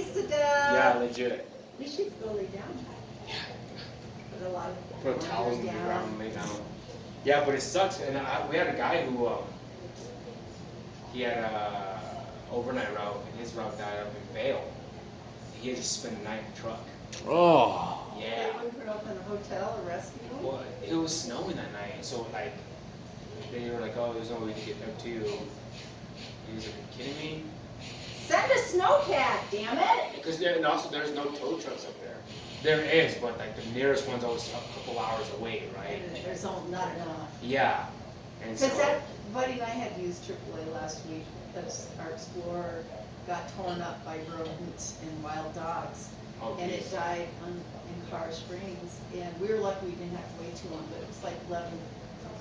Lisa does. Yeah, legit. We should go lay down. Put a lot of Put towels on the down. ground and lay down. Yeah, but it sucks. And we had a guy who he had a overnight route, and his route died up in Vale. He had to spend the night in the truck. Oh. Yeah. They wouldn't up in a hotel or rescue him? Well, it was snowing that night, so like they were like, "Oh, there's no way to get there to you." He was like, "Are you kidding me?" Send a snowcat, damn it! Because and also there's no tow trucks up there. There is, but like the nearest one's always a couple hours away, right? There's not enough. Yeah. And so. Because that buddy and I had used AAA last week because our Explorer got torn up by rodents and wild dogs. Oh, And geez. it died in Car Springs. And we were lucky we didn't have to wait too long, but it was like 11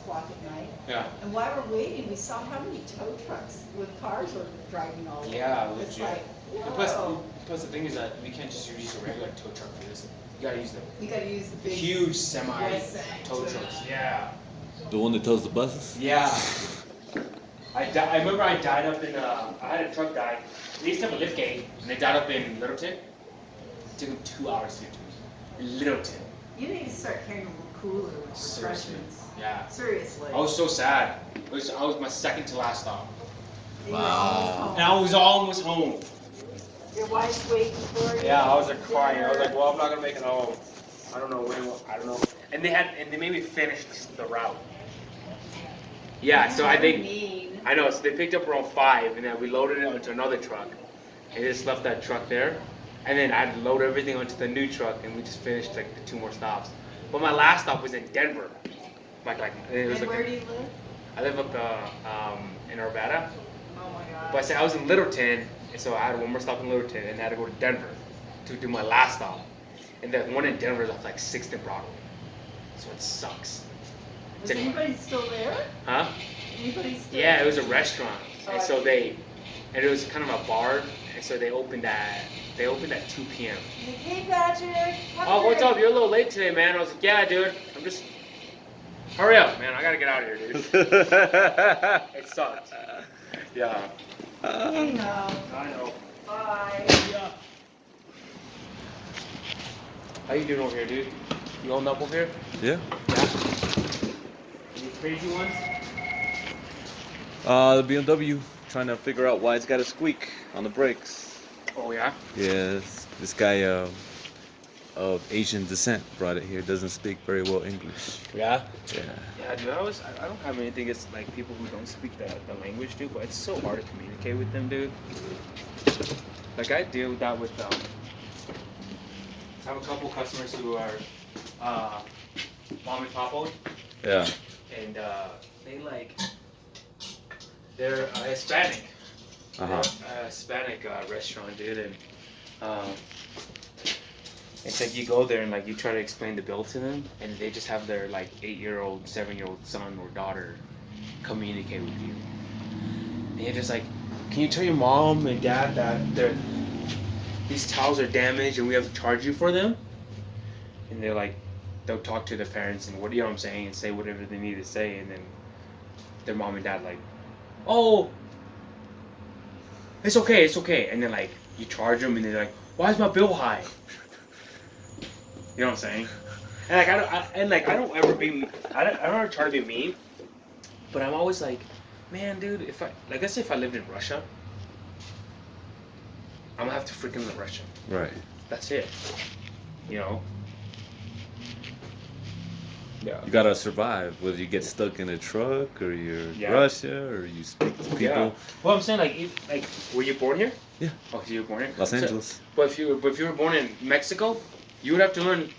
o'clock at night. Yeah. And while we're waiting, we saw how many tow trucks with cars were driving all over. Yeah, It's legit. like, And plus the thing is that we can't just use a regular tow truck for this. You gotta use you gotta use the the big. huge semi West tow Side. trucks. Yeah. The one that tows the buses? Yeah. I remember I died up in I had a truck die. They used to have a lift gate, and they died up in Littleton. It took them 2 hours to get to me. Littleton. You need to start carrying a little cooler with Seriously. refreshments. Yeah. Seriously. I was so sad. I was my second to last stop. You were Wow. And I was almost home. Your wife's waiting for you. Yeah, I was like crying. I was like, well, I'm not gonna make it home. I don't know when. I don't know. And they made me finish the route. Yeah, so I think Mean. I know. So they picked up around 5, and then we loaded it onto another truck, and just left that truck there. And then I had to load everything onto the new truck, and we just finished like the 2 more stops. But my last stop was in Denver. Like it was And like where do you live? I live up in Arvada. Oh my God. But I said I was in Littleton, and so I had one more stop in Littleton, and I had to go to Denver to do my last stop. And the one in Denver is off like 6th and Broadway, so it sucks. Is anybody still there? Huh? Anybody still Yeah, it was a restaurant, and so Alright. and it was kind of a bar, and so they opened at 2 p.m. Hey Patrick. Oh, what's up? You're a little late today, man. I was like, yeah, dude. I'm just hurry up, man. I gotta get out of here, dude. It sucked. Yeah. I know. I know. Bye. Yeah. How you doing over here, dude? You holding up over here? Yeah. Yeah. Any crazy ones? The BMW, trying to figure out why it's got a squeak on the brakes. Oh yeah. Yeah, this guy of Asian descent brought it here. Doesn't speak very well English. Yeah. Yeah. Yeah, dude. I don't have anything against like people who don't speak the language, dude. But it's so hard to communicate with them, dude. Like I deal with that with I have a couple customers who are mom and pop owned, Yeah. and they're Hispanic. Uh-huh. A Hispanic restaurant, dude, and it's like you go there and like you try to explain the bill to them, and they just have their like 8-year-old, 7-year-old son or daughter communicate with you. And you're just like, can you tell your mom and dad that these towels are damaged and we have to charge you for them? And they're like, they'll talk to the parents and what I'm saying and say whatever they need to say, and then their mom and dad like, oh, it's okay, and then like you charge them and they're like, why is my bill high? You know what I'm saying? And like I don't ever try to be mean, but I'm always like, man, dude, let's say if I lived in Russia, I'm gonna have to freaking learn Russian. Right. That's it. You know? Yeah. You gotta survive, whether you get stuck in a truck or you're Yeah. Russia or you speak to people. Yeah. Well, I'm saying like, were you born here? Yeah. Oh, so you were born here. Los So- Angeles. But if you were born in Mexico, you would have to learn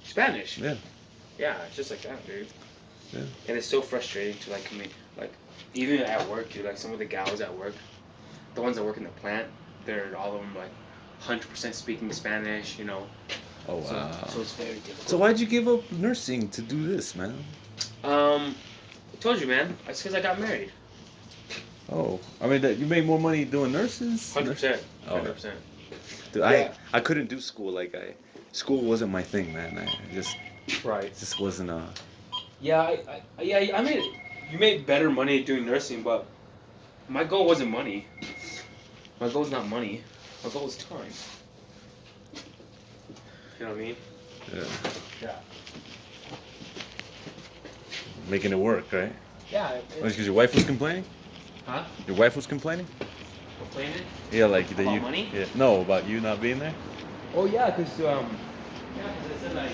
Spanish. Yeah. Yeah, it's just like that, dude. Yeah. And it's so frustrating to like even at work, dude. Like some of the gals at work, the ones that work in the plant, they're all of them like 100% speaking Spanish, you know. Oh wow. So it's very difficult. So why'd you give up nursing to do this, man? I told you, man. It's because I got married. Oh, I mean, you made more money doing nurses. 100%. Oh. 100%. Dude, Yeah. I couldn't do school. School wasn't my thing, man. Right. It just wasn't Yeah, I made it. You made better money doing nursing, but my goal wasn't money. My goal's not money. Our goal is time. You know what I mean? Yeah. Yeah. Making it work, right? Yeah. Because your wife was complaining. Huh? Your wife was complaining. Complaining? Yeah, like that About you. money? Yeah. No, about you not being there. Oh yeah, cause I said like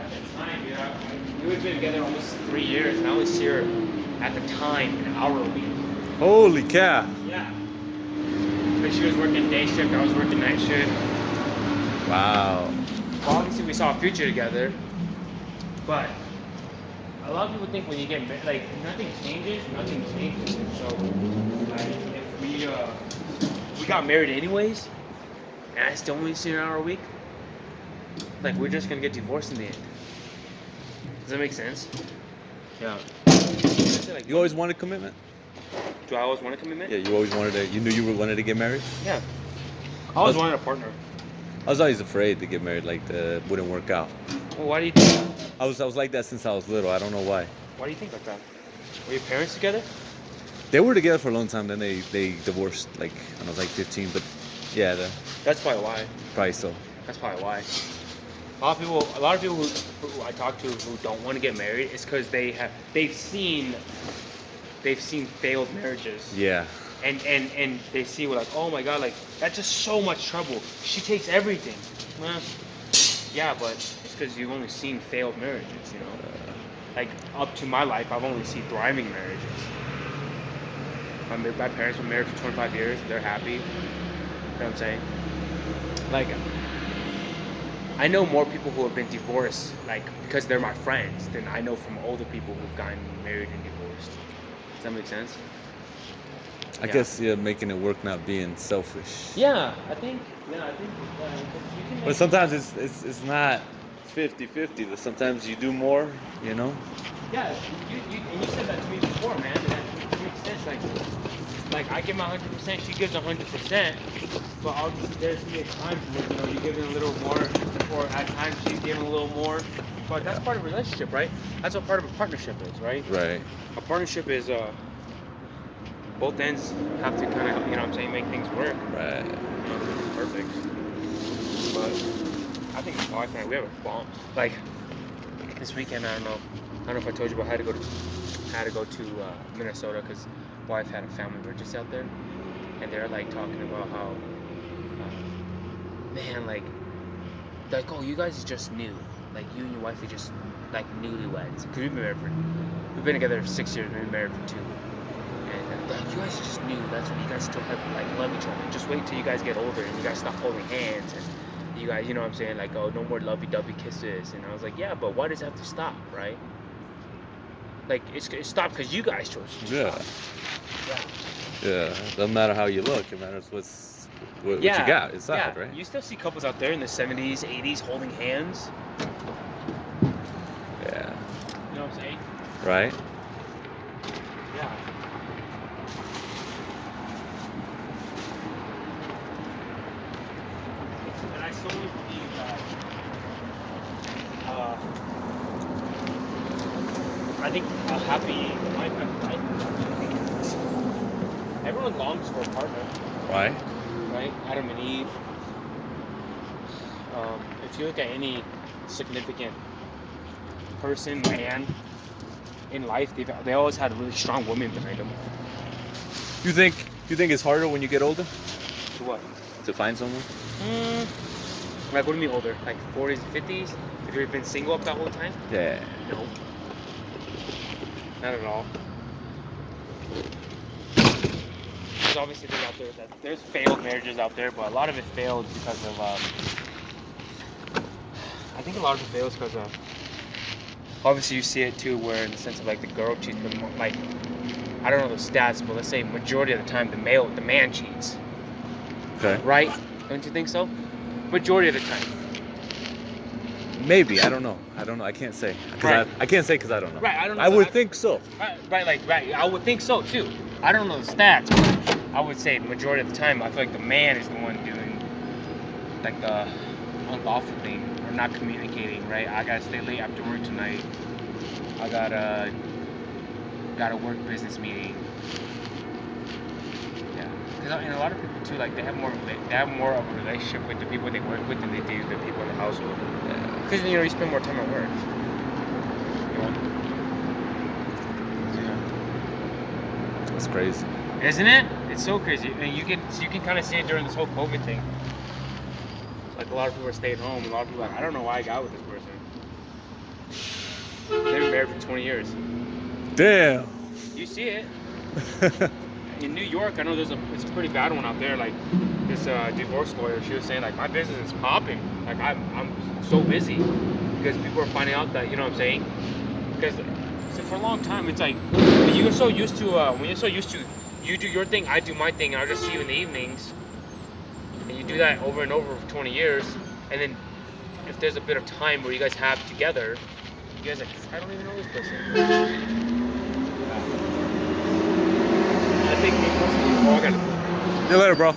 at the time, we had been together almost 3 years, and I was here at the time an hour a week. Holy cow! Yeah. But she was working day shift, I was working night shift. Wow. Well, obviously we saw a future together, but a lot of people think when you get married, like nothing changes. So like if we got married anyways, and I still only see an hour a week, like we're just gonna get divorced in the end. Does that make sense? Yeah. Like, You always wanted commitment. do I always want a commitment? Yeah, you always wanted to. You knew you wanted to get married. Yeah. I always wanted a partner. I was always afraid to get married, like that wouldn't work out. Well, why do you think that? I was like that since I was little. I don't know why. Why do you think like that? Were your parents together? They were together for a long time. Then they divorced like when I was like 15. But yeah, That's probably why. probably so. That's probably why. A lot of people who I talk to who don't want to get married, it's because they've seen failed marriages. Yeah. And they see like, oh my god, like that's just so much trouble. She takes everything. Well, yeah, but it's because you've only seen failed marriages, you know. Like up to my life, I've only seen thriving marriages. My parents were married for 25 years. They're happy. You know what I'm saying? Like, I know more people who have been divorced, like because they're my friends, than I know from older people who've gotten married and divorced. Does that make sense? I guess making it work, not being selfish. Yeah, I think you can But sometimes it's not 50-50. Sometimes you do more, you know. Yeah, you said that to me before, man. And that makes sense. Like I give my 100%, she gives 100%. But obviously there's gonna be times where you give it a little more, or at times she's giving a little more. But that's part of a relationship, right? That's what part of a partnership is, right? Right. A partnership is both ends have to kind of, you know what I'm saying, make things work. Right. Perfect. But I think my wife and I, we have a bomb. Like this weekend, I don't know if I told you, but I had to go to Minnesota because wife had a family emergency out there, and they're like talking about how, man, like, oh, you guys are just new, like you and your wife are just like newlyweds. Cause we've been together for 6 years, we've been married for 2. And like, you guys are just new. That's when you guys still have like love each other. Just wait till you guys get older and you guys stop holding hands and you guys, you know what I'm saying? Like, oh, no more lovey-dovey kisses. And I was like, yeah, but why does it have to stop, right? Like, it stopped because you guys chose to stop. Yeah. Doesn't matter how you look. It matters what you got inside, right? You still see couples out there in the 70s, 80s holding hands. Yeah. You know what I'm saying? Right. Yeah. And I solely believe that I think a happy life, everyone longs for a partner, Right. right? Adam and Eve. If you look at any significant person, man, in life, they always had a really strong woman behind them. You think it's harder when you get older To what? to find someone? Like, what do you mean older? Like 40s, 50s? If you've been single up that whole time? Yeah. No. Not at all. There's obviously things out there there's failed marriages out there, but a lot of it failed because of I think a lot of it fails because of obviously you see it too, where in the sense of like the girl cheats, but like I don't know the stats, but let's say majority of the time the man cheats. Okay. Right? Don't you think so? Majority of the time. Maybe. I don't know. I can't say. Right. I can't say because I don't know. Right, I don't know. I would think so. Right. I would think so too. I don't know the stats, but I would say majority of the time I feel like the man is the one doing like the unlawful thing or not communicating. Right? I gotta stay late after work tonight. I got a work business meeting. Yeah, because a lot of people too. Like they have more of a relationship with the people they work with than they do the people in the household. Because you spend more time at work. That's crazy. Isn't it? It's so crazy. And you can kind of see it during this whole COVID thing. Like a lot of people are staying home. A lot of people are like, I don't know why I got with this person. They've been married for 20 years. Damn. You see it. In New York, I know it's a pretty bad one out there. Like this divorce lawyer, she was saying like my business is popping. Like I'm so busy because people are finding out that, you know what I'm saying? Because so for a long time, it's like when you're so used to you do your thing, I do my thing, and I'll just see you in the evenings. And you do that over and over for 20 years, and then if there's a bit of time where you guys have together, you guys are like, I don't even know this person. I think most of these, See you later, bro.